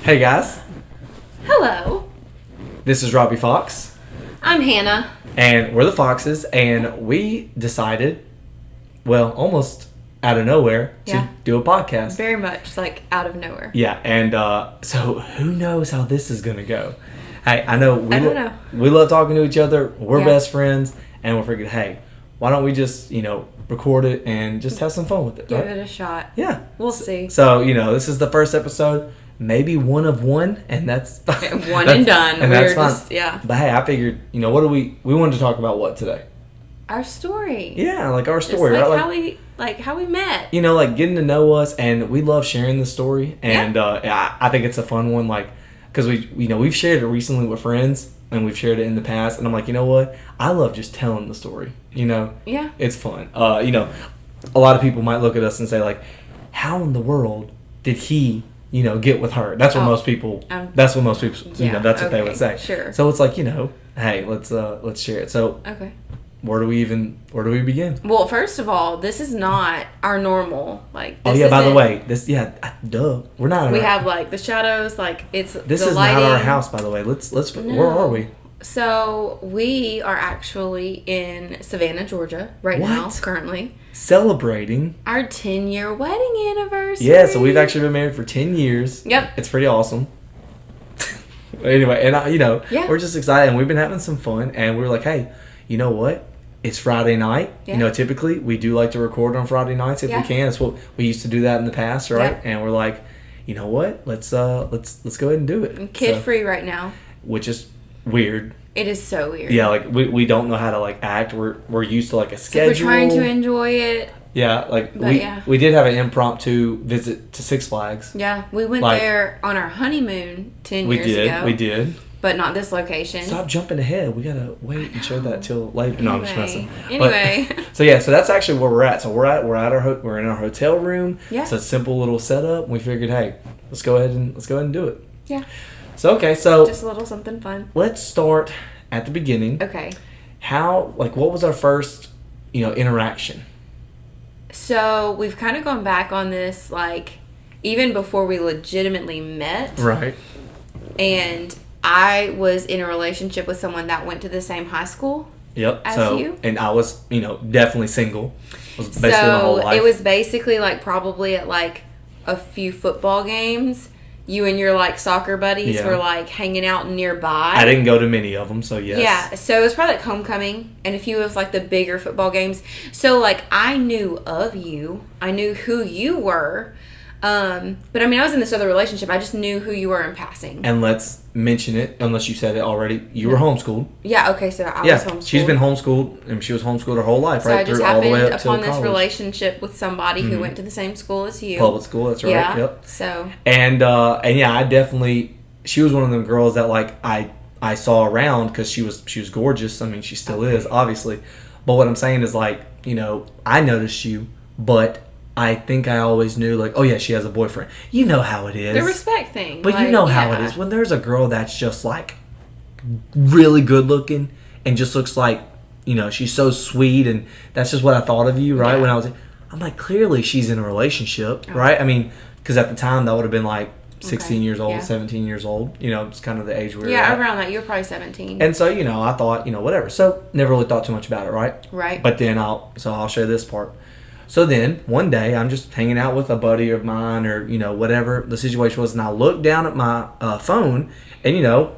Hey guys, Hello. this is Robbie Fox, I'm Hannah. and we're the Foxes, and we decided, well, almost out of nowhere, to Yeah. do a podcast. Very much like out of nowhere. Yeah, and so who knows how this is gonna go? Hey, I know I don't know. we love talking to each other. We're Yeah. best friends, and we're figuring, hey, why don't we just record it and just have some fun with it? Give Right? it a shot. Yeah, We'll see. So this is the first episode. Maybe one of one, and that's One and done. And that's fine. Yeah. But hey, I figured, what do we wanted to talk about what today? Our story. Yeah, like our Just story, like right? how we met. Like getting to know us, and we love sharing the story, and I think it's a fun one, like because we've shared it recently with friends, and we've shared it in the past, and I'm like, you know what? I love just telling the story. Yeah. It's fun. A lot of people might look at us and say like, how in the world did he? Get with her. That's what most people. That's what most people. That's what they would say. Sure. So it's like hey, let's share it. So Okay. where do we begin? Well, first of all, this is not our normal By the way, duh, we're not. We have the shadows, it's This the is lighting. not our house, by the way. Let's. No. Where are we? So we are actually in Savannah, Georgia, right now, What? currently. Celebrating. Our 10-year wedding anniversary. Yeah, so we've actually been married for 10 years. Yep. It's pretty awesome. Anyway, and Yeah. we're just excited, and we've been having some fun, and we're like, hey, you know what? It's Friday night. Yeah. Typically we do like to record on Friday nights if we can. It's what we used to do that in the past, right? Yeah. And we're like, you know what? Let's go ahead and do it. I'm kid-free right now. Which is weird. It is so weird. Yeah, we don't know how to act. We're used to a schedule. So we're trying to enjoy it. Yeah, But we did have an impromptu visit to Six Flags. Yeah, we went there on our honeymoon 10 years ago. We did. But not this location. Stop jumping ahead. We gotta wait and share that till later. No, I'm just messing. Anyway. So that's actually where we're at. So we're in our hotel room. Yeah. It's a simple little setup. We figured, hey, let's go ahead and do it. Yeah. So Just a little something fun. Let's start at the beginning. Okay. What was our first, interaction? So we've kind of gone back on this, even before we legitimately met. Right. And I was in a relationship with someone that went to the same high school. Yep. As you. And I was, definitely single. It was basically my whole life. It was basically probably at a few football games. You and your soccer buddies were hanging out nearby. I didn't go to many of them, so yes. Yeah, so it was probably homecoming and a few of the bigger football games. So I knew of you. I knew who you were. But I was in this other relationship. I just knew who you were in passing. And let's mention it, unless you said it already. You were homeschooled. Yeah, okay, so I was homeschooled. She's been homeschooled, and she was homeschooled her whole life, so right? I just all the way happened up till upon this college. relationship with somebody who went to the same school as you. Public school, that's right. Yeah, Yep. so. And yeah, I definitely, she was one of them girls that I saw around because she was gorgeous. She still is, obviously. But what I'm saying is I noticed you, but I think I always knew oh yeah, she has a boyfriend. You know how it is. The respect thing. But you know how it is when there's a girl that's just really good looking and just looks she's so sweet, and that's just what I thought of you, right? Yeah. When I'm clearly she's in a relationship, right? Because at the time that would have been 16 years old, 17 years old. It's kind of the age we were at. Around that. You were probably 17. And so, I thought, whatever. So never really thought too much about it, right? Right. But then I'll share this part. So then, one day, I'm just hanging out with a buddy of mine or, whatever the situation was, and I looked down at my phone, and,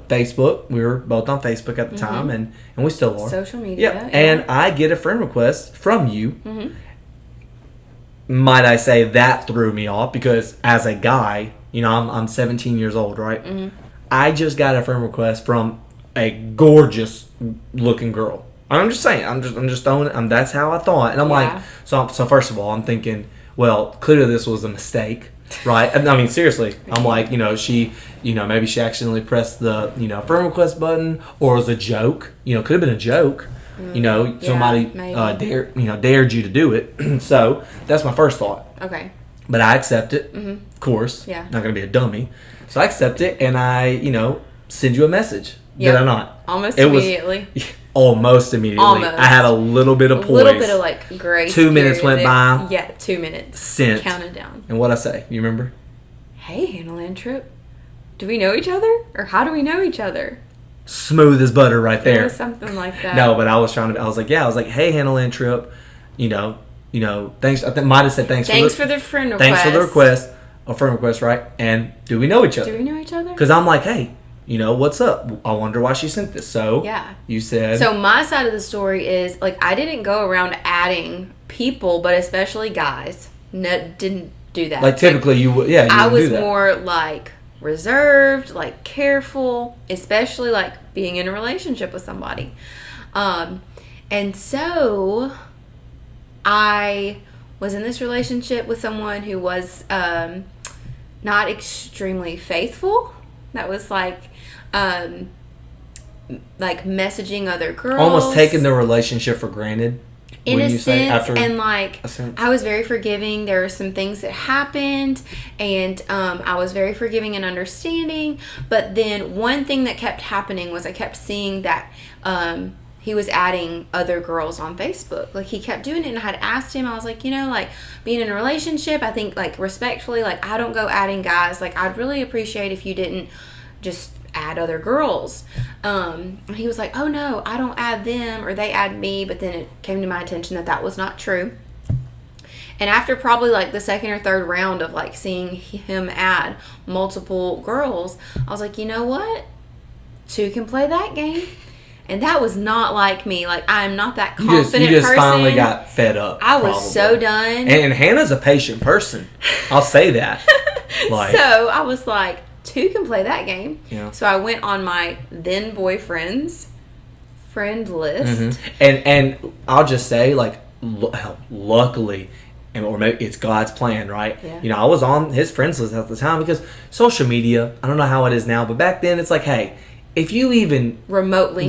Facebook, we were both on Facebook at the time, and we still are. Social media. Yeah. And I get a friend request from you. Mm-hmm. Might I say that threw me off, because as a guy, I'm 17 years old, right? Mm-hmm. I just got a friend request from a gorgeous looking girl. I'm just saying. I'm just throwing it. That's how I thought, and I'm so first of all, I'm thinking, well, clearly this was a mistake, right? Seriously, I'm she, maybe she accidentally pressed the, friend request button, or it was a joke. Could have been a joke. Somebody dared you to do it. So that's my first thought. Okay. But I accept it, of course. Yeah. Not gonna be a dummy. So I accept it, and I, send you a message. Yep. Did I not? Almost immediately. Almost immediately. Almost. I had a little bit of poise. A little bit of grace. 2 minutes went by. Yeah, 2 minutes. Sent. Counted down. And what'd I say? You remember? Hey, Hannah Landtrip. do we know each other? Or how do we know each other? Smooth as butter right there. It was something like that. No, but I was like, hey, Hannah Lynn Tripp, thanks. I might have said thanks for the friend request. Thanks for the request. A friend request, right? And do we know each other? Do we know each other? Because I'm like, hey, what's up? I wonder why she sent this. So, yeah. You said. So, my side of the story is, like, I didn't go around adding people, but especially guys. No, didn't do that. Like, typically you would, yeah. I was more, like, reserved, like, careful, especially, like, being in a relationship with somebody. And so, I was in this relationship with someone who was not extremely faithful. That was like messaging other girls, almost taking the relationship for granted. In a sense, and like I was very forgiving. There were some things that happened, and I was very forgiving and understanding. But then one thing that kept happening was I kept seeing that he was adding other girls on Facebook. Like, he kept doing it, and I had asked him, I was like, like, being in a relationship, I think, like, respectfully, like, I don't go adding guys. Like, I'd really appreciate if you didn't just add other girls. And he was like, oh, no, I don't add them, or they add me. But then it came to my attention that was not true. And after probably, like, the second or third round of, like, seeing him add multiple girls, I was like, you know what? Two can play that game. And that was not like me. Like, I'm not that confident person. You just finally got fed up. I was so done. And Hannah's a patient person. I'll say that. So I was like, two can play that game. Yeah. So I went on my then boyfriend's friend list. Mm-hmm. And I'll just say, like, luckily, or maybe it's God's plan, right? Yeah. I was on his friends list at the time because social media, I don't know how it is now, but back then it's like, hey, if you even remotely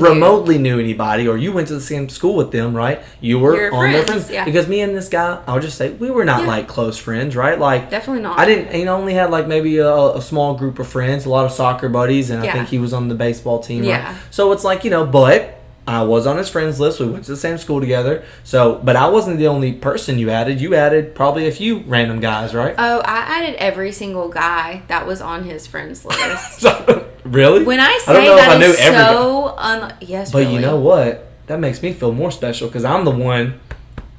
knew anybody, or you went to the same school with them, right? You were on their friends. Yeah. Because me and this guy, I'll just say, we were not like close friends, right? Like, definitely not. I didn't, only had like maybe a small group of friends, a lot of soccer buddies, and I think he was on the baseball team, right? So it's like, but I was on his friends list. We went to the same school together. So, but I wasn't the only person you added. You added probably a few random guys, right? Oh, I added every single guy that was on his friends list. Really? When I say that is so yes, but really. You know what? That makes me feel more special because I'm the one.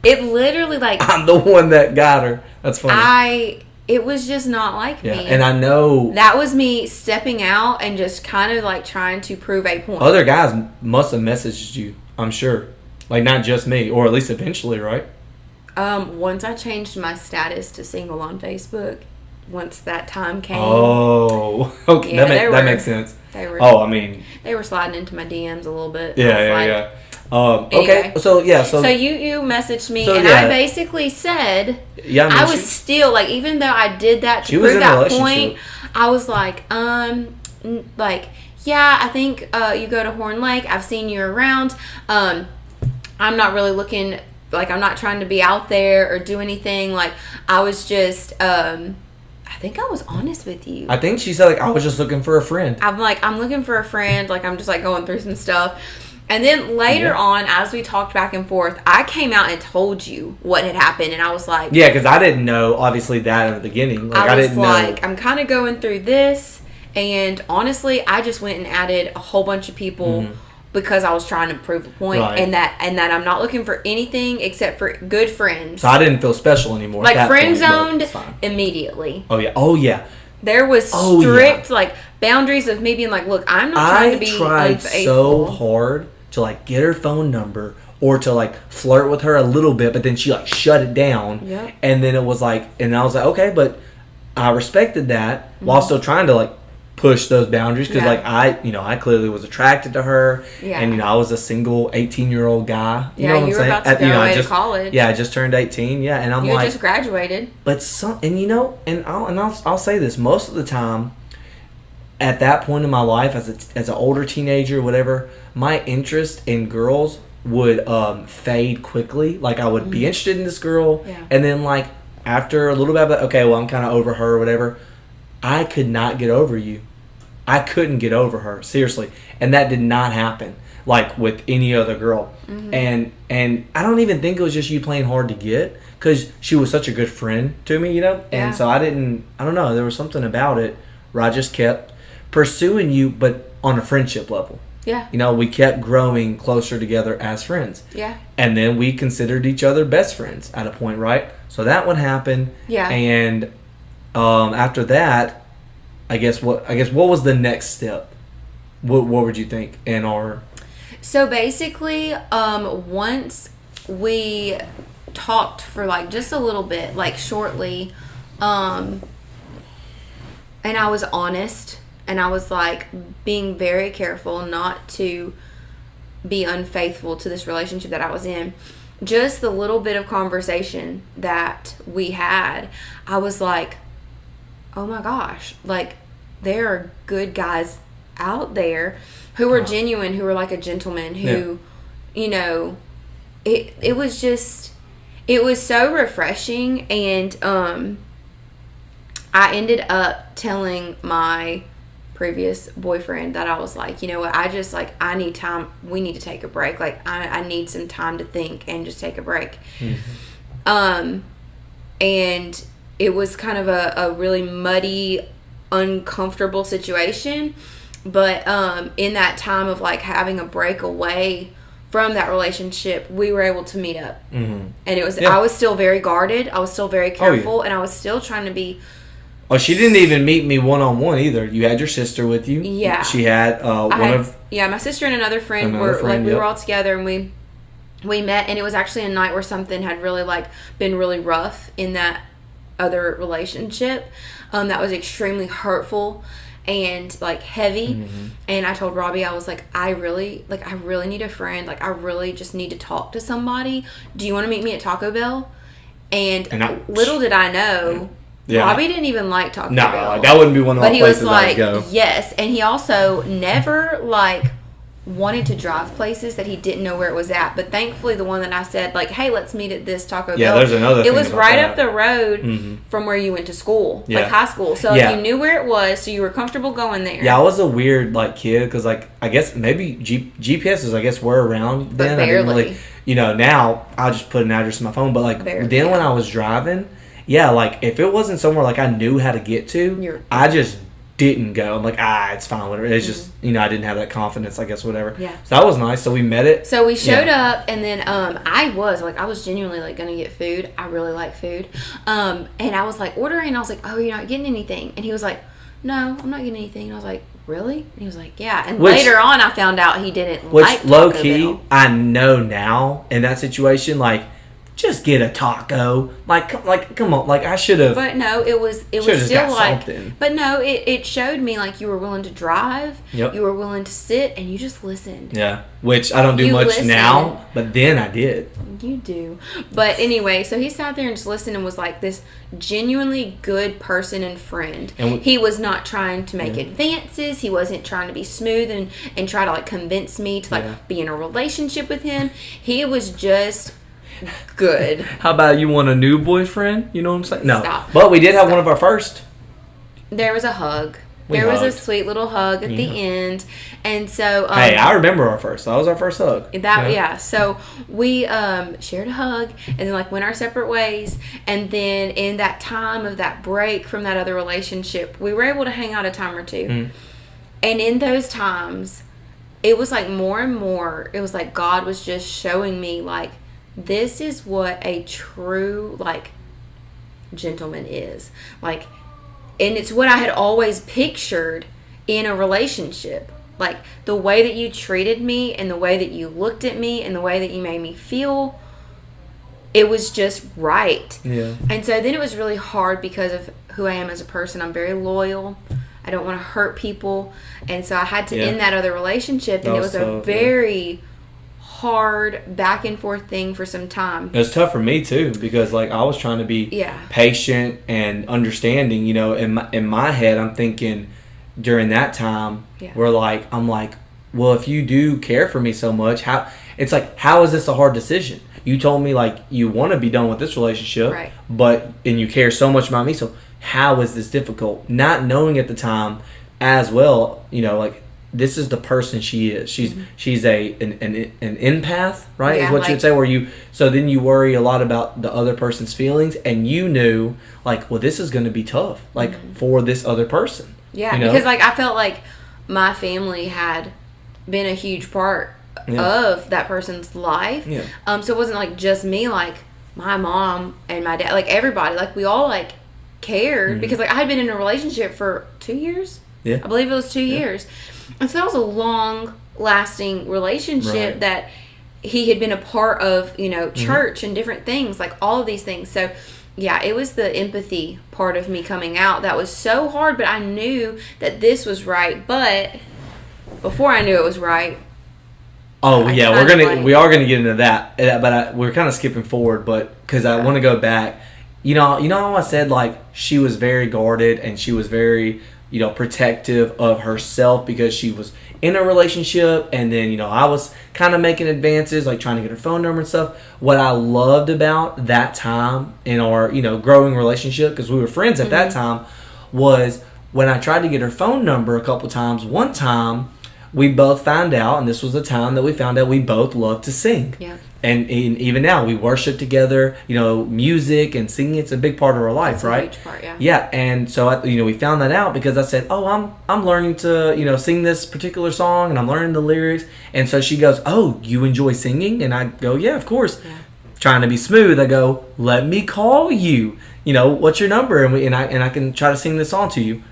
It literally I'm the one that got her. That's funny. It was just not like me. And I know that was me stepping out and just kind of like trying to prove a point. Other guys must have messaged you, I'm sure. Like, not just me, or at least eventually, right? Once I changed my status to single on Facebook, once that time came. Oh, okay. Yeah, that makes sense. They were sliding into my DMs a little bit. Yeah. Anyway. Okay, so you messaged me, I basically said, I was still, like, even though I did that to prove that point, I was like, yeah, I think you go to Horn Lake. I've seen you around. I'm not really looking, like, I'm not trying to be out there or do anything. Like, I was just, I think I was honest with you. I think she said, like, I was just looking for a friend. I'm like, I'm looking for a friend. Like, I'm just, like, going through some stuff. And then later on, as we talked back and forth, I came out and told you what had happened. And I was like... Yeah, because I didn't know, obviously, that in the beginning. Like, I didn't know. I'm kind of going through this. And honestly, I just went and added a whole bunch of people because I was trying to prove a point. Right. And that I'm not looking for anything except for good friends. So I didn't feel special anymore. Like, friend zoned immediately. Oh, yeah. There was strict, like, boundaries of me being like, look, I'm not trying to be unfaithful. I tried so hard to, like, get her phone number or to, like, flirt with her a little bit, but then she, like, shut it down. Yep. And then it was like, and I was like, okay, but I respected that while still trying to, like, push those boundaries because, like, I clearly was attracted to her. Yeah. And, I was a single 18-year-old guy. You know what I'm you were saying? about to go away to college. Yeah, I just turned 18. Yeah, and I'm you like... You just graduated. But I'll say this, most of the time, at that point in my life, as an older teenager, whatever, my interest in girls would fade quickly. Like, I would be interested in this girl, and then, like, after a little bit, okay, well, I'm kind of over her or whatever. I could not get over you. I couldn't get over her, seriously. And that did not happen, like, with any other girl. And I don't even think it was just you playing hard to get, because she was such a good friend to me, And so I don't know, there was something about it where I just kept pursuing you, but on a friendship level. Yeah. You know, we kept growing closer together as friends. Yeah. And then we considered each other best friends at a point, right? So that would happen. Yeah. And after that, I guess what was the next step? What would you think in our... So basically, once we talked for like just a little bit, like shortly, and I was honest, and I was like being very careful not to be unfaithful to this relationship that I was in. Just the little bit of conversation that we had, I was like, oh my gosh, like there are good guys out there who were genuine, who were like a gentleman, who, you know, it was just, it was so refreshing. And I ended up telling my previous boyfriend that I was like, you know what, I just like, I need time, we need to take a break, like I need some time to think and just take a break. And it was kind of a really muddy, uncomfortable situation, but in that time of like having a break away from that relationship, we were able to meet up. And it was, I was still very guarded, I was still very careful, and I was still trying to be... Oh, she didn't even meet me one-on-one either. You had your sister with you. Yeah. She had Yeah, my sister and another friend we were all together, and we met, and it was actually a night where something had really like been really rough in that other relationship. That was extremely hurtful and like heavy. And I told Robbie, I was like, I really need a friend. Like I really just need to talk to somebody. Do you want to meet me at Taco Bell? And little did I know... Yeah. Robbie didn't even like Taco Bell. No, that wouldn't be one of the places I would go. Yes, and he also never like wanted to drive places that he didn't know where it was at. But thankfully, the one that I said like, "Hey, let's meet at this Taco Bell." Yeah, there's another. It was right up the road from where you went to school, like high school. So you knew where it was, so you were comfortable going there. Yeah, I was a weird like kid because like I guess maybe GPSs I guess were around then. But barely. I didn't really, you know. Now I just put an address in my phone, but like then when I was driving. Yeah, like, if it wasn't somewhere, like, I knew how to get to, I just didn't go. I'm like, it's fine, whatever. It's just, you know, I didn't have that confidence, I guess, whatever. Yeah. So that was nice. So we met it. So we showed up, and then I was genuinely, like, going to get food. I really like food. And I was, like, ordering, and I was like, oh, you're not getting anything. And he was like, no, I'm not getting anything. And I was like, really? And he was like, yeah. And later on, I found out he didn't like Taco Bell. Which, low-key, I know now, in that situation, like, just get a taco. Like come on. Like, I should have. But no, it was still like. Something. But no, it showed me like you were willing to drive. Yep. You were willing to sit, and you just listened. Yeah, which I don't do much now, but then I did. You do. But anyway, so he sat there and just listened and was like this genuinely good person and friend. And he was not trying to make advances. He wasn't trying to be smooth and try to like convince me to like be in a relationship with him. He was just good. How about you want a new boyfriend? You know what I'm saying? No. Stop. But we did have one of our first. There was a hug. There was a sweet little hug at the end. And so... hey, I remember our first. That was our first hug. Yeah. So we shared a hug and then like went our separate ways. And then in that time of that break from that other relationship, we were able to hang out a time or two. And in those times, it was like more and more, it was like God was just showing me like, this is what a true like gentleman is. Like, and it's what I had always pictured in a relationship. Like, the way that you treated me and the way that you looked at me and the way that you made me feel, it was just right. Yeah. And so then it was really hard because of who I am as a person. I'm very loyal. I don't want to hurt people. And so I had to end that other relationship. And it was a very hard back and forth thing for some time. It was tough for me too, because like I was trying to be patient and understanding. You know, in my head, I'm thinking during that time, I'm like, well, if you do care for me so much, how is this a hard decision? You told me like you want to be done with this relationship, right? And you care so much about me, so how is this difficult? Not knowing at the time as well, you know, like this is the person she is. She's an empath, right? Yeah, is what you would say. So then you worry a lot about the other person's feelings, and you knew like, well, this is going to be tough, like for this other person. Yeah, you know? because like I felt like my family had been a huge part of that person's life. Yeah. So it wasn't like just me, like my mom and my dad, like everybody, like we all like cared because like I had been in a relationship for 2 years. Yeah. I believe it was 2 years. And so that was a long lasting relationship that he had been a part of, you know, church and different things, like all of these things. So yeah, it was the empathy part of me coming out that was so hard, but I knew that this was right. But before I knew it was right. Oh yeah, we are gonna get into that, but we're kind of skipping forward, but because I want to go back. You know how I said like she was very guarded and she was very, you know, protective of herself because she was in a relationship, and then, you know, I was kind of making advances, like trying to get her phone number and stuff. What I loved about that time in our, you know, growing relationship, because we were friends at that time, was when I tried to get her phone number a couple times. One time, we both found out, and this was the time that we found out we both loved to sing. Yeah. And even now, we worship together. You know, music and singing, it's a big part of our life, It's right? a huge part, yeah. Yeah, and so, you know, we found that out because I said, oh, I'm learning to, you know, sing this particular song, and I'm learning the lyrics. And so she goes, oh, you enjoy singing? And I go, yeah, of course. Yeah. Trying to be smooth, I go, let me call you. You know, what's your number? And I can try to sing this song to you.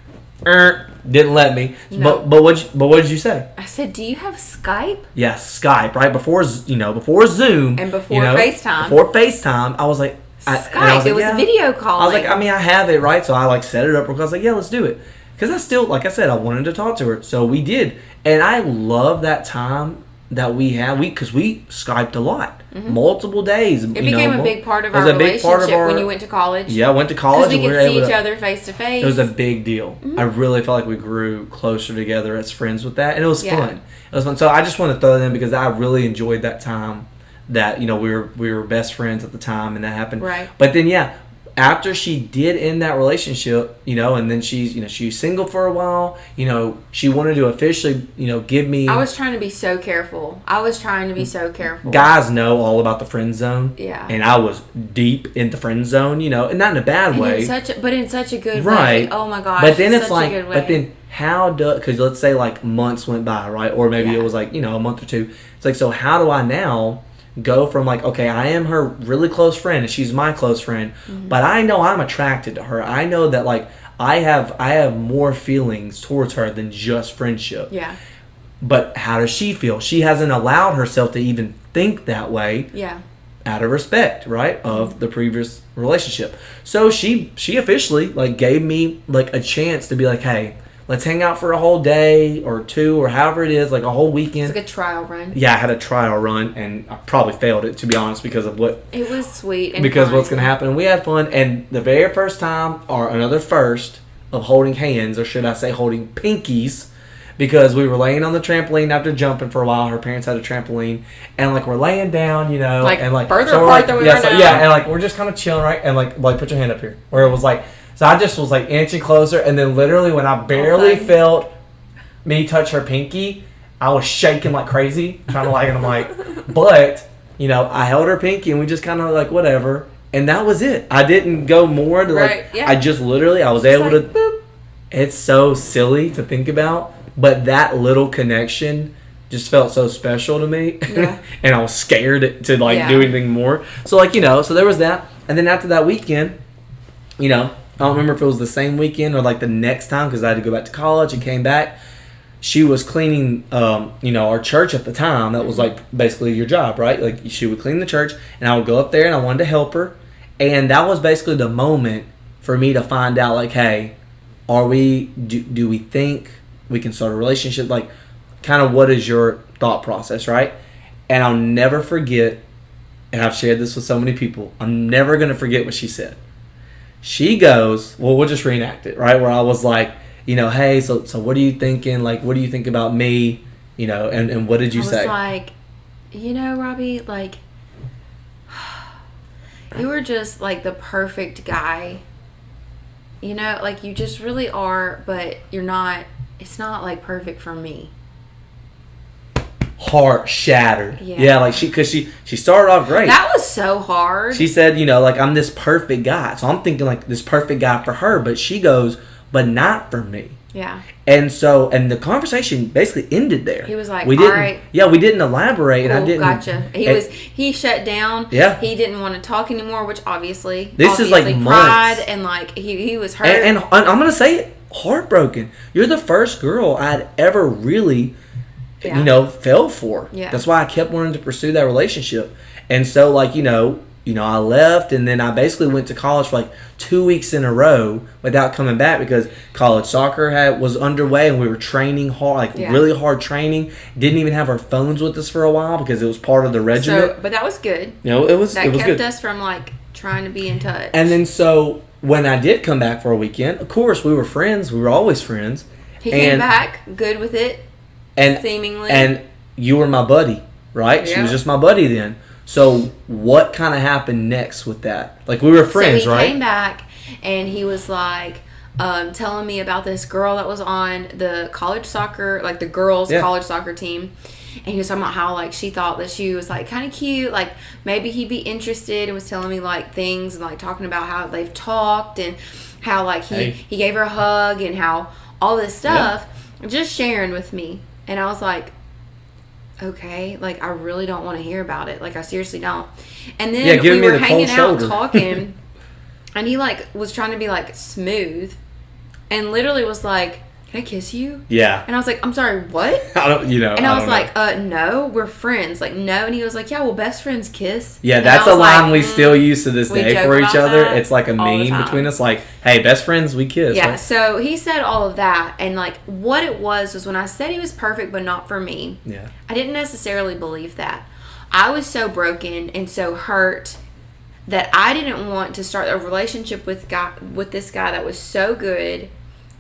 Didn't let me. No. But what did you say? I said, do you have Skype? Yeah, Skype, right? Before Zoom. And before you know, FaceTime. Before FaceTime, I was like... Skype, it was video calling. I was like, I mean, I have it, right? So I like set it up because I was like, yeah, let's do it. Because I still, like I said, I wanted to talk to her. So we did. And I love that time that we had. Because we Skyped a lot. Multiple days. It became a big part of our relationship when you went to college. Yeah, I went to college. Because we could see each other face to face. It was a big deal. I really felt like we grew closer together as friends with that. And it was fun. It was fun. So I just want to throw that in because I really enjoyed that time that, you know, we were best friends at the time and that happened. Right. But then, yeah, after she did end that relationship, you know, and then she's single for a while, you know, she wanted to officially, you know, give me... I was trying to be so careful. Guys know all about the friend zone. Yeah. And I was deep in the friend zone, you know, and not in a bad way. But in such a good way. Oh my gosh. But then it's like, but then how do... Because let's say like months went by, right? Or maybe it was like, you know, a month or two. It's like, so how do I now... go from like, okay, I am her really close friend and she's my close friend, but I know I'm attracted to her. I know that like I have more feelings towards her than just friendship. Yeah. But how does she feel? She hasn't allowed herself to even think that way. Yeah. Out of respect, right, of the previous relationship. So she officially like gave me like a chance to be like, hey, let's hang out for a whole day or two or however it is, like a whole weekend. It's like a trial run. Yeah, I had a trial run, and I probably failed it, to be honest, because of what... It was sweet and because fun. What's going to happen. And we had fun, and the very first time, or another first, of holding hands, or should I say holding pinkies, because we were laying on the trampoline after jumping for a while. Her parents had a trampoline, and like we're laying down, you know, like and like further apart than we are now. Yeah, and like we're just kind of chilling, right? And like put your hand up here, where it was like... So I just was like inching closer, and then literally when I barely felt me touch her pinky, I was shaking like crazy, trying to like, and I'm like, but, you know, I held her pinky and we just kind of like, whatever. And that was it. I didn't go more to like, I just literally, I was able to, boop. It's so silly to think about, but that little connection just felt so special to me. Yeah. And I was scared to like do anything more. So like, you know, so there was that. And then after that weekend, you know, I don't remember if it was the same weekend or like the next time because I had to go back to college and came back. She was cleaning, you know, our church at the time. That was like basically your job, right? Like she would clean the church, and I would go up there and I wanted to help her. And that was basically the moment for me to find out, like, hey, do we think we can start a relationship? Like, kind of what is your thought process, right? And I'll never forget, and I've shared this with so many people, I'm never going to forget what she said. She goes, well, we'll just reenact it, right? Where I was like, you know, hey, so what are you thinking? Like, what do you think about me? You know, and what did you say? I was like, you know, Robbie, like, you were just like the perfect guy. You know, like you just really are, but you're not, it's not like perfect for me. Heart shattered. Yeah, like she started off great. That was so hard. She said, you know, like I'm this perfect guy. So I'm thinking like this perfect guy for her, but she goes, but not for me. Yeah. And so, and the conversation basically ended there. He was like, we didn't, all right. Yeah, we didn't elaborate. Cool, and I didn't. gotcha. He shut down. Yeah. He didn't want to talk anymore, which obviously is like pride months. and like he was hurt. And I'm going to say it, heartbroken. You're the first girl I'd ever really, fell for. Yeah. That's why I kept wanting to pursue that relationship. And so, like, I left, and then I basically went to college for like 2 weeks in a row without coming back because college soccer was underway, and we were training hard, really hard training. Didn't even have our phones with us for a while because it was part of the regiment. But that was good. It was that kept good. us from like trying to be in touch. And then so when I did come back for a weekend, of course we were friends. We were always friends. He came back good with it, seemingly. And you were my buddy, right? Yeah. She was just my buddy then. So what kind of happened next with that? Like, we were friends, right? So he came back, and he was like telling me about this girl that was on the college soccer, like the girls' college soccer team. And he was talking about how, like, she thought that she was, like, kind of cute. Like, maybe he'd be interested, and was telling me, like, things and, like, talking about how they've talked and how, like, he gave her a hug and how all this stuff. Just sharing with me. And I was like, okay, like, I really don't want to hear about it. Like, I seriously don't. And then we were hanging out talking, and he, like, was trying to be, like, smooth, and literally was like, can I kiss you? Yeah. And I was like, I'm sorry, what? I don't, And I was like, no, we're friends. Like, no. And he was like, yeah, well, best friends kiss. Yeah, that's a line we still use to this day for each other. It's like a meme between us. Like, hey, best friends, we kiss. Yeah, right? So he said all of that. And, like, what it was when I said he was perfect but not for me, I didn't necessarily believe that. I was so broken and so hurt that I didn't want to start a relationship with this guy that was so good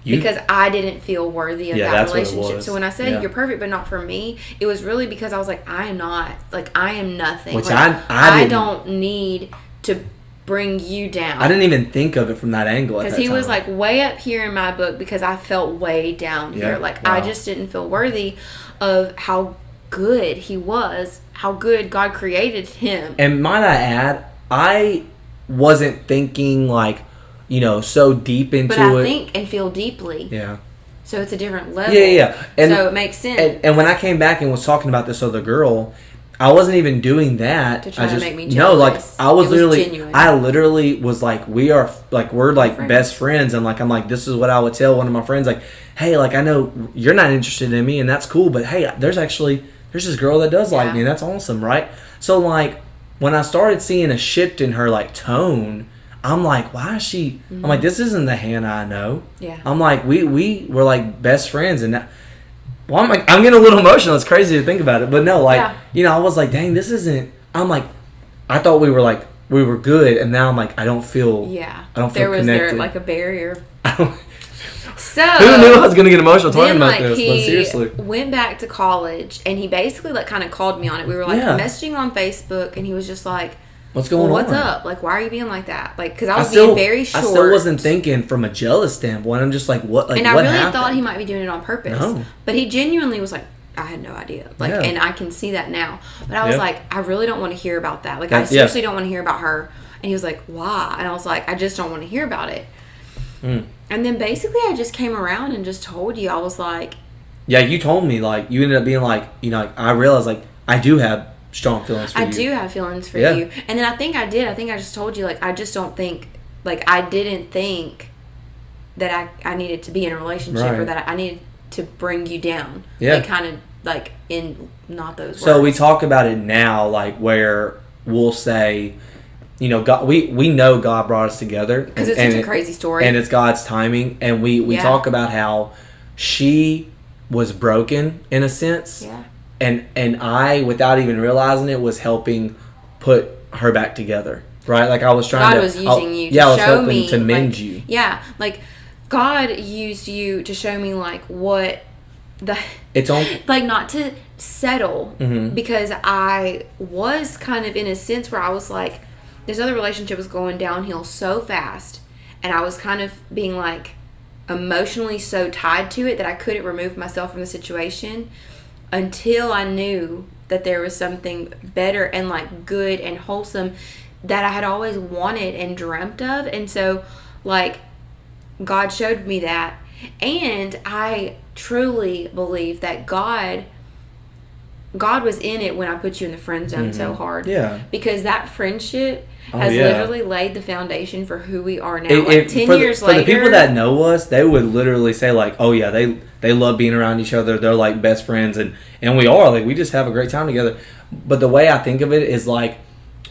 because I didn't feel worthy of that relationship. So when I said you're perfect but not for me, it was really because I was like, I am not. Like, I am nothing. Which like, I don't need to bring you down. I didn't even think of it from that angle. Because he was like way up here in my book because I felt way down here. Like, I just didn't feel worthy of how good he was, how good God created him. And might I add, I wasn't thinking like, so deep into it. But I think and feel deeply. Yeah. So it's a different level. Yeah. And, so it makes sense. And when I came back and was talking about this other girl, I wasn't even doing that. To try to make me jealous. No, like, I was genuine. I literally was like, we're best friends. And like, I'm like, this is what I would tell one of my friends. Like, hey, like, I know you're not interested in me and that's cool, but hey, there's this girl that does like me and that's awesome, right? So like, when I started seeing a shift in her like tone, I'm like, why is she? Mm-hmm. I'm like, this isn't the Hannah I know. Yeah. I'm like, we were like best friends, and I'm like, I'm getting a little emotional. It's crazy to think about it, but no, like, I was like, dang, this isn't. I'm like, I thought we were good, and now I'm like, I don't feel. Yeah. I don't feel connected. There like a barrier. So who knew I was gonna get emotional talking about this? But seriously, went back to college, and he basically like kind of called me on it. We were like messaging on Facebook, and he was just like, what's going on? What's up? Like, why are you being like that? Like, because I was being very short. I still wasn't thinking from a jealous standpoint. I'm just like, what? Like, and I what really happened? thought he might be doing it on purpose. No. But he genuinely was like, I had no idea. Like, and I can see that now. But I was like, I really don't want to hear about that. Like, I seriously don't want to hear about her. And he was like, why? And I was like, I just don't want to hear about it. Mm. And then basically I just came around and just told you. I was like, yeah, you told me, like, you ended up being like, like, I realized, like, I do have strong feelings for you. I do have feelings for you. And then I think I did. I think I just told you, like, I just don't think, like, I didn't think that I needed to be in a relationship or that I needed to bring you down. Yeah. Like, kind of, like, in not those words. So we talk about it now, like, where we'll say, God, we know God brought us together. Because it's such a crazy story. And it's God's timing. And we talk about how she was broken, in a sense. Yeah. And I, without even realizing it, was helping put her back together, right? Like, I was trying God was using you to show me. I was helping to mend you. Yeah, like, God used you to show me, like, what it's on, like, not to settle, because I was kind of in a sense where I was like, this other relationship was going downhill so fast, and I was kind of being, like, emotionally so tied to it that I couldn't remove myself from the situation until I knew that there was something better and, like, good and wholesome that I had always wanted and dreamt of. And so, like, God showed me that. And I truly believe that God was in it when I put you in the friend zone so hard. Yeah. Because that friendship has literally laid the foundation for who we are now. 10 years later. For the people that know us, they would literally say, like, oh, yeah, they love being around each other. They're, like, best friends. And we are. Like, we just have a great time together. But the way I think of it is, like,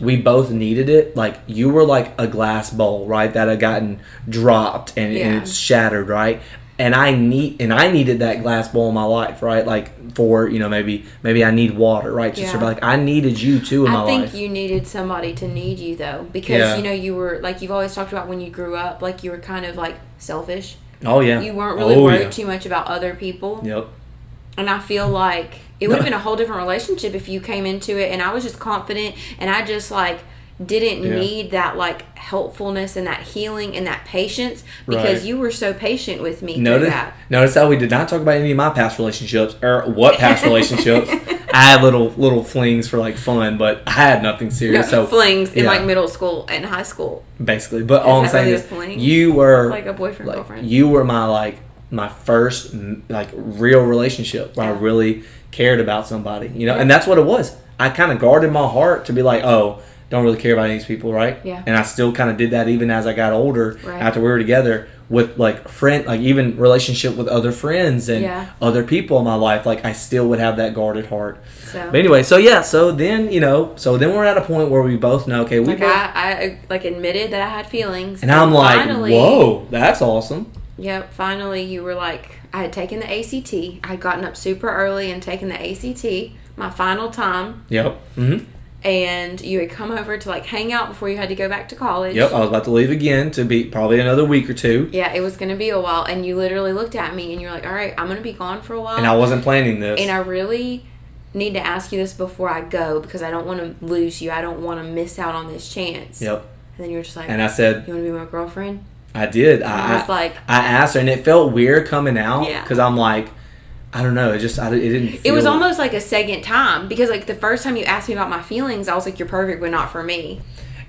we both needed it. Like, you were like a glass bowl, right, that had gotten dropped and it's shattered, right? And I needed that glass bowl in my life, right? Like, for, you know, maybe I need water, right? Just like, I needed you too in my life. I think you needed somebody to need you, though, because you know, you were like, you've always talked about when you grew up, like, you were kind of like selfish. Oh yeah. You weren't really worried too much about other people. Yep. And I feel like it would have been a whole different relationship if you came into it and I was just confident and I just like didn't need that like helpfulness and that healing and that patience because you were so patient with me through that. Notice how we did not talk about any of my past relationships or what past relationships. I had little flings for like fun, but I had nothing serious. No, so flings in like middle school and high school, basically. But all I'm saying is, you were like a boyfriend girlfriend. You were my first like real relationship where I really cared about somebody, you know, and that's what it was. I kind of guarded my heart to be like, oh, don't really care about these people, right? Yeah. And I still kind of did that even as I got older, after we were together with like even relationship with other friends and other people in my life. Like I still would have that guarded heart. So. But anyway, so then we're at a point where we both know, okay, I like admitted that I had feelings, and I'm like, finally, whoa, that's awesome. Yep. Finally, you were like, I had taken the ACT. I had gotten up super early and taken the ACT, my final time. Yep. Mm-hmm. And you had come over to like hang out before you had to go back to college. Yep, I was about to leave again to be probably another week or two. Yeah, it was going to be a while. And you literally looked at me and you're like, all right, I'm going to be gone for a while. And I wasn't planning this. And I really need to ask you this before I go because I don't want to lose you. I don't want to miss out on this chance. Yep. And then you were just like, and I said, you want to be my girlfriend? I did. I was like, I asked her, and it felt weird coming out because I'm like, I don't know. It didn't feel... It was almost like a second time because like the first time you asked me about my feelings, I was like, you're perfect, but not for me.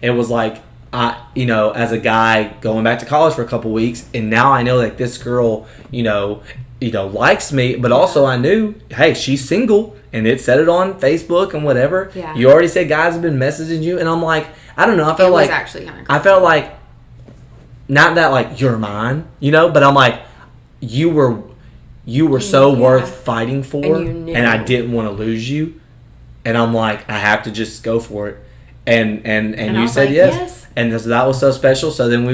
It was like, as a guy going back to college for a couple weeks, and now I know like this girl, likes me, but also I knew, hey, she's single, and it said it on Facebook and whatever. Yeah. You already said guys have been messaging you, and I'm like, I don't know. I felt like... It was actually kind of crazy. I felt like, not that like, you're mine, but I'm like, you were so worth fighting for, and I didn't want to lose you, and I'm like, I have to just go for it, and you said like, yes, and that was so special. So then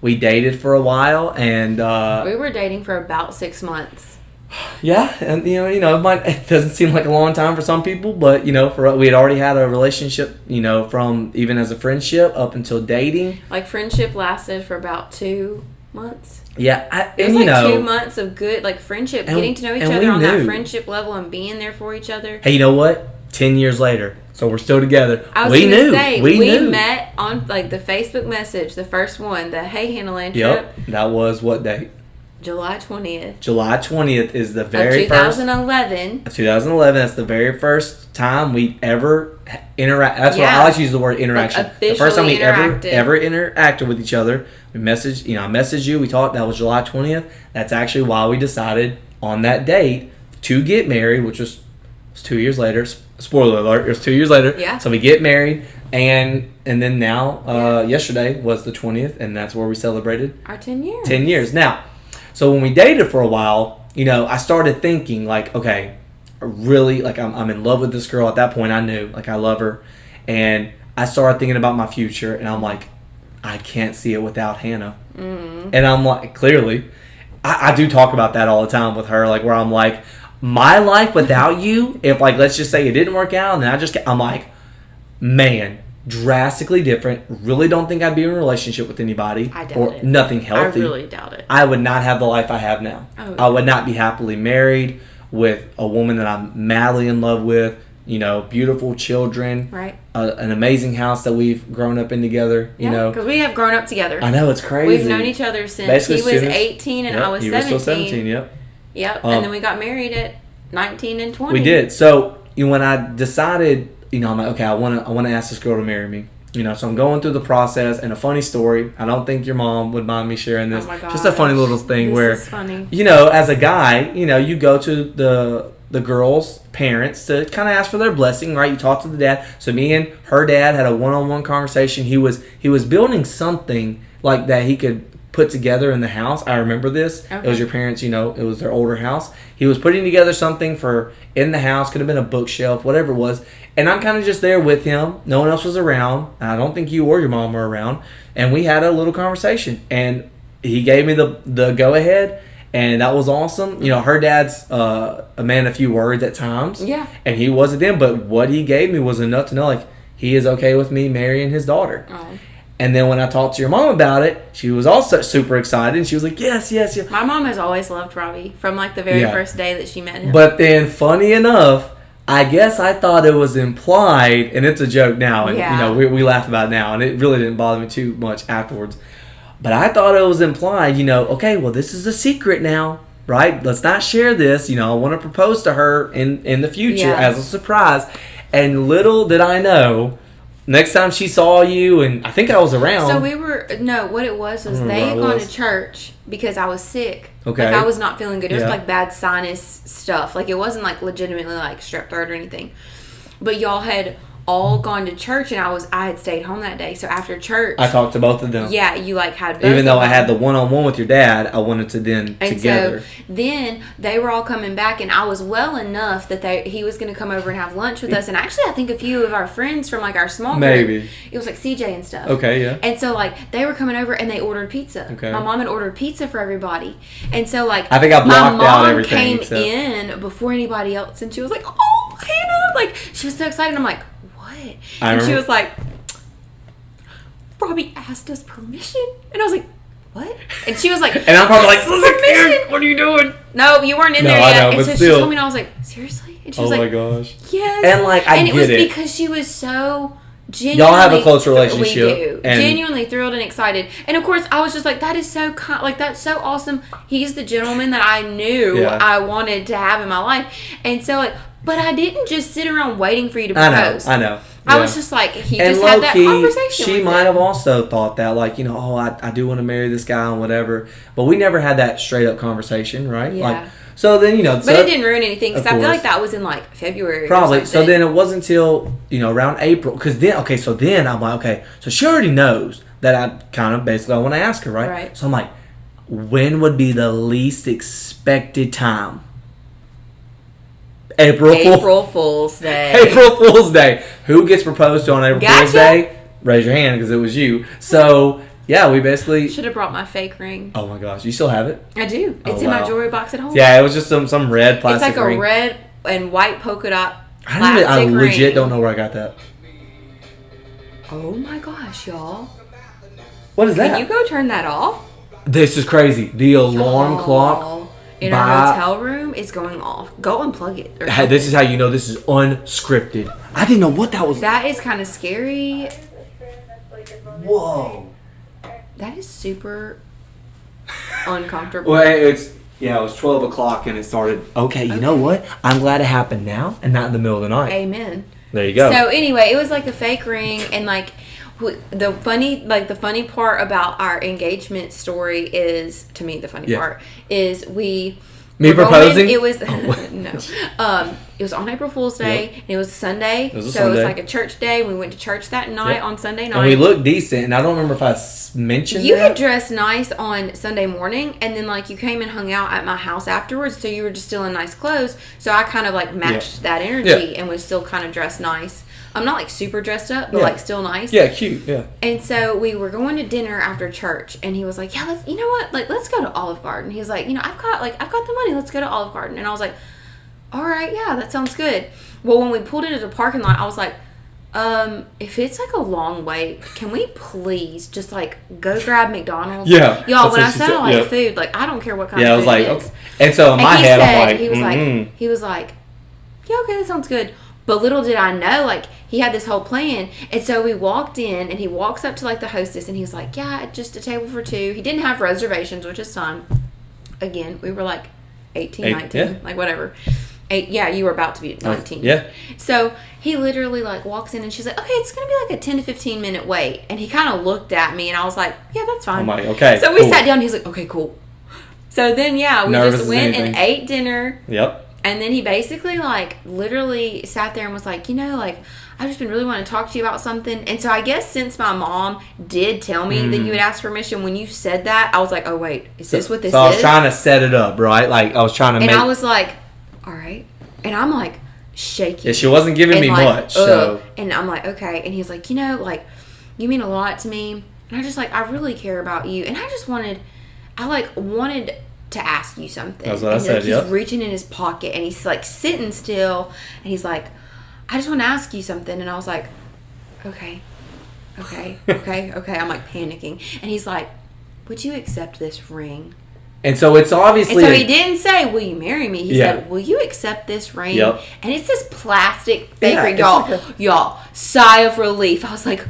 we dated for a while, and we were dating for about 6 months. Yeah, and it doesn't seem like a long time for some people, but we had already had a relationship, from even as a friendship up until dating. Like friendship lasted for about 2 months. Yeah, it was like 2 months of good like friendship, getting to know each other on that friendship level and being there for each other. Hey, you know what? 10 years later, so we're still together. I was going to say, we met on like the Facebook message, the first one, the Hey Hannah trip. Yep, that was what date? July 20th. July 20th is the very 2011. 2011. That's the very first time we ever interact. That's what I like to use the word interaction. Like the first time we ever interacted with each other. We messaged. I messaged you. We talked. That was July 20th. That's actually why we decided on that date to get married, which was 2 years later. Spoiler alert! It was 2 years later. Yeah. So we get married, and then now yesterday was the 20th, and that's where we celebrated our 10 years. 10 years now. So when we dated for a while, I started thinking like, okay, really, like I'm in love with this girl. At that point, I knew like I love her, and I started thinking about my future, and I'm like, I can't see it without Hannah. Mm-hmm. And I'm like, clearly, I do talk about that all the time with her, like where I'm like, my life without you, if like let's just say it didn't work out, and then I'm like, man, drastically different. Really don't think I'd be in a relationship with anybody. I doubt it. Nothing healthy. I really doubt it. I would not have the life I have now. Oh, yeah. I would not be happily married with a woman that I'm madly in love with. Beautiful children. Right. An amazing house that we've grown up in together. Because we have grown up together. I know, it's crazy. We've known each other since he was 18 and I was 17. You were still 17, yep. Yep, and then we got married at 19 and 20. We did. So when I decided, I'm like, okay, I want to ask this girl to marry me. So I'm going through the process, and a funny story. I don't think your mom would mind me sharing this. Oh my gosh. Just a funny little thing where, is funny. As a guy, you go to the girl's parents to kind of ask for their blessing, right? You talk to the dad. So me and her dad had a one-on-one conversation. He was building something like that he could put together in the house. I remember this. Okay. It was your parents, it was their older house. He was putting together something for in the house. Could have been a bookshelf, whatever it was. And I'm kind of just there with him. No one else was around. I don't think you or your mom were around. And we had a little conversation. And he gave me the go-ahead. And that was awesome. Her dad's a man of few words at times. Yeah. And he wasn't then. But what he gave me was enough to know, like, he is okay with me marrying his daughter. Oh. And then when I talked to your mom about it, she was also super excited. And she was like, yes. My mom has always loved Robbie from, like, the very first day that she met him. But then, funny enough, I guess I thought it was implied, and it's a joke now, and we laugh about it now, and it really didn't bother me too much afterwards. But I thought it was implied, okay, well, this is a secret now, right? Let's not share this. I want to propose to her in the future as a surprise. And little did I know, next time she saw you, and I think I was around. So what it was they had gone to church because I was sick. Okay. Like, I was not feeling good. It was like bad sinus stuff. Like, it wasn't like legitimately like strep throat or anything. But y'all had all gone to church, and I had stayed home that day. So after church, I talked to both of them. Yeah, you like had both. Even though I had the one-on-one with your dad, I wanted to then and together. So then they were all coming back, and I was well enough that he was going to come over and have lunch with us. And actually, I think a few of our friends from like our small group, maybe it was like CJ and stuff. Okay, yeah. And so like they were coming over and they ordered pizza. Okay. My mom had ordered pizza for everybody, and so like I think I blocked out everything. My mom came in before anybody else, and she was like, "Oh, Hannah!" Like, she was so excited. I'm like, and she was like, Robbie asked us permission. And I was like, what? And she was like, and I'm probably like, permission. What are you doing? No, you weren't in there yet. I know, and so still. she told me, and I was like, seriously? And she was like, oh my gosh. Yes. And like, and it was because she was so genuinely. Y'all have a close relationship. We do. Genuinely thrilled and excited. And of course, I was just like, that is so that's so awesome. He's the gentleman that I knew I wanted to have in my life. And so like, but I didn't just sit around waiting for you to propose. I know. I was just like, he just had that conversation. She might have also thought that, like, I do want to marry this guy and whatever. But we never had that straight up conversation, right? Yeah. Like, so then, But it didn't ruin anything because I feel like that was in like February. Probably. So then it wasn't until, around April. Because then, I'm like, okay, so she already knows that I kind of basically I want to ask her, right? Right. So I'm like, when would be the least expected time? April Fool's Day. April Fool's Day. Who gets proposed to on April Fool's Day? Raise your hand because it was you. So, yeah, we basically... Should have brought my fake ring. Oh, my gosh. You still have it? I do. It's in my jewelry box at home. Yeah, it was just some red plastic ring. It's like a red and white polka dot I legit don't know where I got that. Oh, my gosh, y'all. What is that? Can you go turn that off? This is crazy. The alarm clock... in our hotel room is going off. Go unplug it. This is how you know this is unscripted. I didn't know what that was. That is kind of scary. Whoa. That is super uncomfortable. Well, it was 12 o'clock and it started. Okay, you know what? I'm glad it happened now and not in the middle of the night. Amen. There you go. So anyway, it was like a fake ring, and like the funny part about our engagement story is, to me, the funny part is me proposing. It was no. It was on April Fool's Day, and it was Sunday. It was like a church day. We went to church that night on Sunday night. And we looked decent, and I don't remember if I mentioned you had dressed nice on Sunday morning, and then like you came and hung out at my house afterwards, so you were just still in nice clothes. So I kind of like matched that energy and was still kind of dressed nice. I'm not like super dressed up, but like still nice. Yeah, cute. Yeah. And so we were going to dinner after church, and he was like, "Yeah, you know what? Like, let's go to Olive Garden." He's like, I've got the money. Let's go to Olive Garden." And I was like, "All right, yeah, that sounds good." Well, when we pulled into the parking lot, I was like, if it's like a long wait, can we please just like go grab McDonald's?" Yeah. Y'all, when I said I like food, like I don't care what kind of food I was like, it is. Okay. And so in my head, I'm like, he was like, "Yeah, okay, that sounds good." But little did I know, like, he had this whole plan. And so we walked in, and he walks up to, like, the hostess, and he was like, "Yeah, just a table for two." He didn't have reservations, which is fine. Again, we were, like, 18, 19, like, whatever. 8. Yeah, you were about to be 19. Yeah. So he literally like walks in and she's like, okay, it's gonna be like a 10 to 15 minute wait. And he kind of looked at me and I was like, yeah, that's fine. I'm like, okay. So we sat down. And he's like, okay, cool. So then yeah, we Nervous just as went anything. and ate dinner. Yep. And then he basically like literally sat there and was like, like I've just been really wanting to talk to you about something. And so I guess since my mom did tell me that you had asked permission, when you said that, I was like, oh wait, is this what this is? So I was trying to set it up, right? Like I was trying to and I was like, all right. And I'm like shaking. Yeah, she wasn't giving me like, much. So. And I'm like, okay. And he's like, like you mean a lot to me. And I just like, I really care about you. And I just wanted to ask you something. That's what I said, He's reaching in his pocket and he's like sitting still and he's like, I just want to ask you something. And I was like, okay. I'm like panicking. And he's like, would you accept this ring? And so it's obviously... And so he didn't say, will you marry me? He said, will you accept this ring? Yep. And it's this plastic fake ring. Y'all, y'all, sigh of relief. I was like,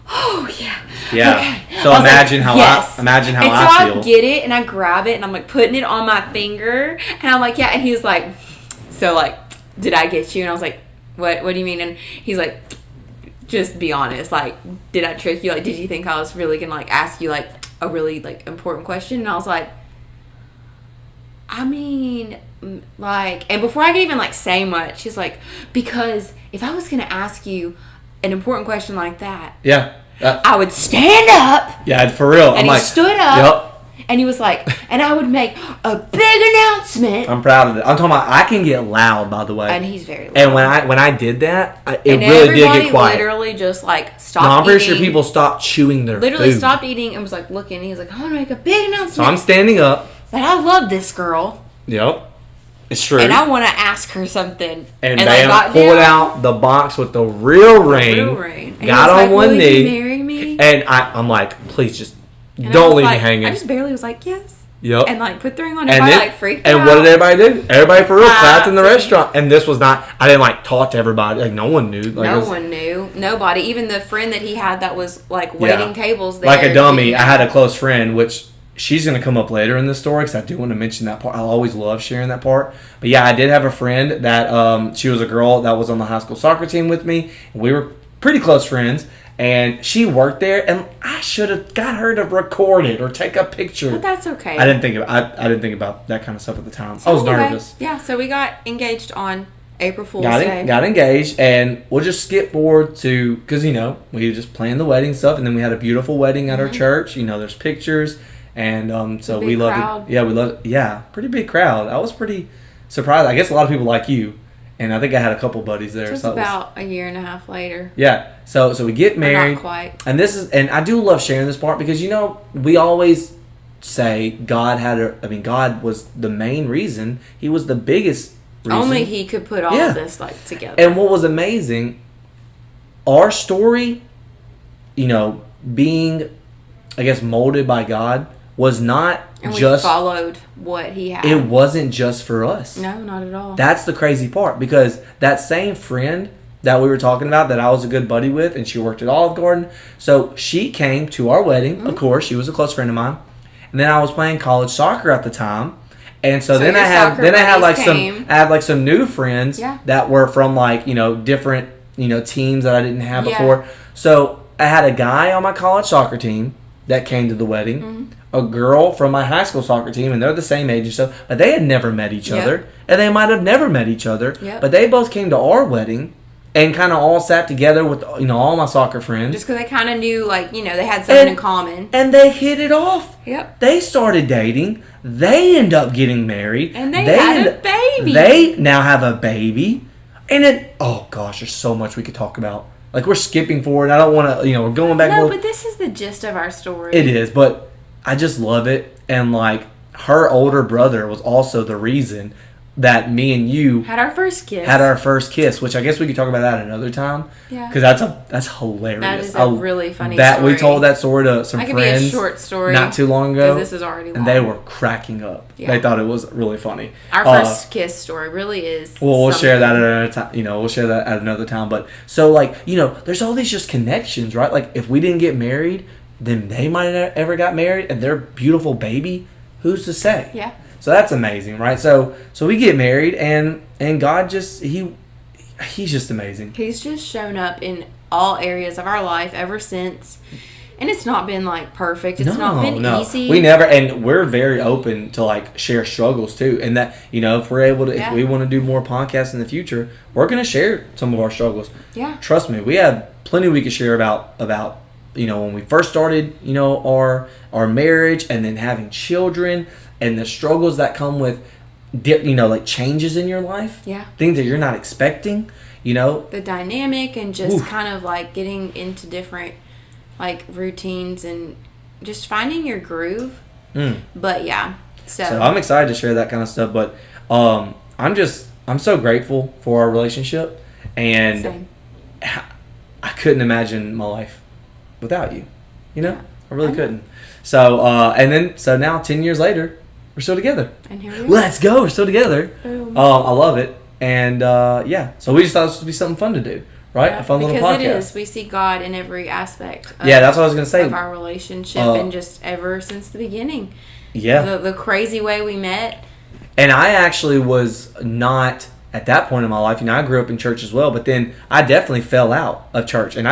oh, yeah. Yeah. Okay. So imagine how yes. I feel. And so I get it, and I grab it, and I'm, like, putting it on my finger. And I'm like, yeah. And he's like, so, like, did I get you? And I was like, what do you mean? And he's like, just be honest. Like, did I trick you? Like, did you think I was really going to, like, ask you, like, a really, like, important question? And I was like, I mean, like, and before I could even, like, say much, he's like, because if I was going to ask you an important question like that, I would stand up. Yeah, for real. And he stood up, and he was like, and I would make a big announcement. I'm proud of it. I'm talking about, I can get loud, by the way. And he's very loud. And when I did that, it really did get quiet. Literally just, like, stopped eating. No, I'm pretty eating. sure people stopped chewing their Literally food. stopped eating and was, like, looking. He was like, I'm going to make a big announcement. So I'm standing up. That I love this girl. Yep. It's true. And I want to ask her something. And bam, pulled out the box with the real ring. Got on one knee. Will you marry me? And I'm like, please just don't leave me hanging. I just barely was like, yes. Yep. And like put the ring on. Everybody like freaked out. And what did everybody do? Everybody for real clapped in the restaurant. And this was not, I didn't like talk to everybody. Like no one knew. Like, no one knew. Nobody. Even the friend that he had that was like waiting tables there. Like a dummy. I had a close friend, which she's going to come up later in the story because I do want to mention that part. I always love sharing that part. But yeah, I did have a friend that she was a girl that was on the high school soccer team with me. We were pretty close friends. And she worked there, and I should have got her to record it or take a picture. But that's okay. I didn't think about that kind of stuff at the time. So I was nervous. Yeah, so we got engaged on April Fool's Day. Got engaged, and we'll just skip forward to, because, we were just planning the wedding stuff, and then we had a beautiful wedding at our church. There's pictures, and so we loved it. Yeah, we loved it. Yeah, pretty big crowd. I was pretty surprised. I guess a lot of people like you. And I think I had a couple buddies there. Just about a year and a half later. Yeah. So we get married. Not quite. And I do love sharing this part because, we always say God was the main reason. He was the biggest reason. Only he could put all of this together. And what was amazing, our story, being, I guess, molded by God was not and we just followed what he had. It wasn't just for us. No, not at all. That's the crazy part because that same friend that we were talking about that I was a good buddy with and she worked at Olive Garden. So she came to our wedding, of course. She was a close friend of mine. And then I was playing college soccer at the time. And so then I had some new friends that were from different, teams that I didn't have before. So I had a guy on my college soccer team that came to the wedding, a girl from my high school soccer team, and they're the same age and stuff, but they had never met each other, and they might have never met each other, but they both came to our wedding and kind of all sat together with, all my soccer friends. Just because they kind of knew, they had something in common. And they hit it off. Yep. They started dating. They end up getting married. And they had a baby. They now have a baby. And oh gosh, there's so much we could talk about. We're skipping forward. I don't want to, we're going back. No, but this is the gist of our story. It is, but I just love it. And, her older brother was also the reason that me and you had our first kiss. Which I guess we could talk about that another time. Yeah. Because that's hilarious. That is a really funny story. We told that story to some friends. That could be a short story. Not too long ago. Because this is already long. And they were cracking up. Yeah. They thought it was really funny. Our first kiss story really is. Well, we'll share that at another time. We'll share that at another time. But so there's all these just connections, right? If we didn't get married, then they might have ever got married, and their beautiful baby. Who's to say? Yeah. So that's amazing, right? So we get married, and God just he's just amazing. He's just shown up in all areas of our life ever since. And it's not been like perfect. It's not been easy. We never, and we're very open to like share struggles too. And that, if we're able to, if we want to do more podcasts in the future, we're going to share some of our struggles. Yeah. Trust me, we have plenty we could share about when we first started, our marriage, and then having children, and the struggles that come with, like changes in your life. Yeah. Things that you're not expecting. The dynamic, and just kind of like getting into different like routines and just finding your groove. But yeah, so I'm excited to share that kind of stuff. But I'm so grateful for our relationship, and same. I couldn't imagine my life without you. I really couldn't. So now 10 years later, we're still together. And here we are. Let's go. We're still together. Boom. I love it. And so we just thought this would be something fun to do, right? Yeah, a fun little podcast. Because it is. We see God in every aspect. That's what I was gonna say. Of our relationship, and just ever since the beginning. Yeah. The crazy way we met. And I actually was not at that point in my life. I grew up in church as well, but then I definitely fell out of church, and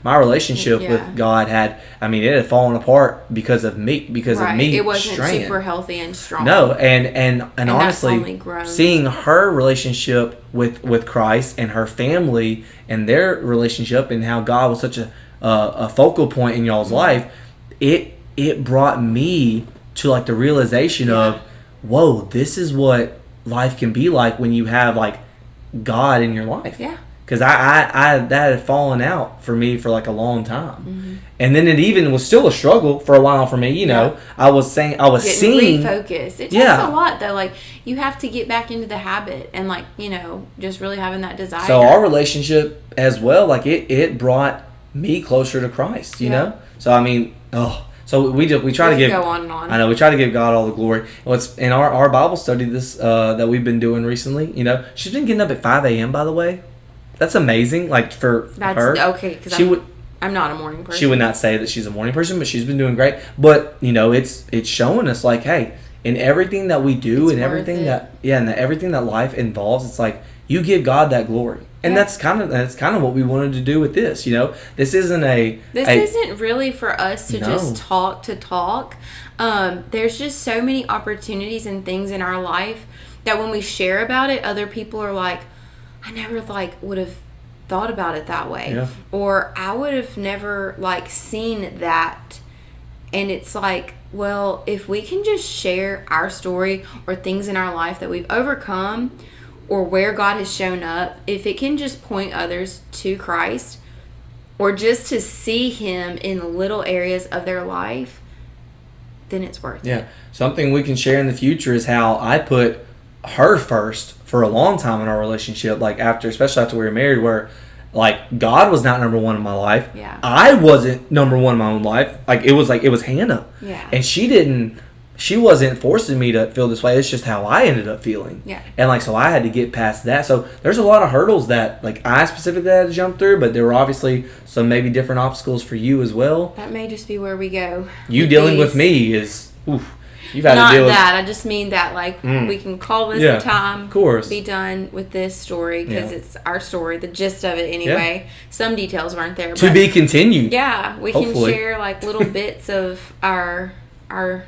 my relationship with God it had fallen apart because of me. It wasn't straying. Super healthy and strong. No, and honestly, that's only grown. Seeing her relationship with Christ and her family and their relationship, and how God was such a focal point in y'all's life, it brought me to like the realization of, whoa, this is what life can be like when you have like God in your life. Yeah. Because I that had fallen out for me for like a long time, and then it even was still a struggle for a while for me. I was seeing refocused. It takes a lot though. Like you have to get back into the habit, and like just really having that desire. So our relationship as well, like it brought me closer to Christ. You know. So So we try to give go on and on. I know we try to give God all the glory. What's in our Bible study that we've been doing recently? She's been getting up at 5 a.m. By the way, that's amazing. Like for her, okay. Because I'm not a morning person. She would not say that she's a morning person, but she's been doing great. But it's showing us like, hey, in everything that we do, and everything everything that life involves, it's like you give God that glory. And that's kind of what we wanted to do with this. This isn't isn't really for us to just talk to talk. There's just so many opportunities and things in our life that when we share about it, other people are like, I never would have thought about it that way, or I would have never seen that. And it's like, well, if we can just share our story or things in our life that we've overcome, or where God has shown up, if it can just point others to Christ, or just to see Him in little areas of their life, then it's worth it. Yeah. Something we can share in the future is how I put her first for a long time in our relationship, especially after we were married, where God was not number one in my life. Yeah. I wasn't number one in my own life. It was Hannah. Yeah. And she wasn't forcing me to feel this way. It's just how I ended up feeling. Yeah. And so I had to get past that. So there's a lot of hurdles that I specifically had to jump through, but there were obviously some maybe different obstacles for you as well. That may just be where we go. You dealing with me is, you've had not to deal with that. I just mean that we can call this a time. Of course. Be done with this story because it's our story, the gist of it anyway. Yeah. Some details weren't there. To be continued. Yeah. We can share little bits of our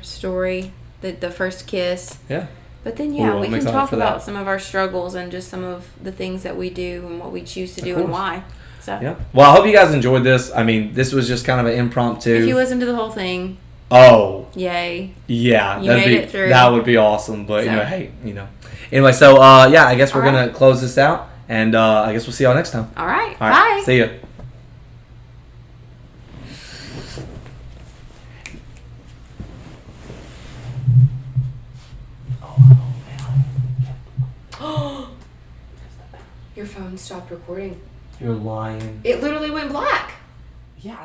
story, the first kiss. Yeah. But then, we can talk about some of our struggles and just some of the things that we do and what we choose to do and why. So. Yeah. Well, I hope you guys enjoyed this. This was just kind of an impromptu. If you listen to the whole thing. Oh. Yay. Yeah. You made it through. That would be awesome. But, hey. Anyway, so, I guess we're going to close this out. And I guess we'll see y'all next time. All right. Bye. See ya. Your phone stopped recording. You're lying. It literally went black. Yeah.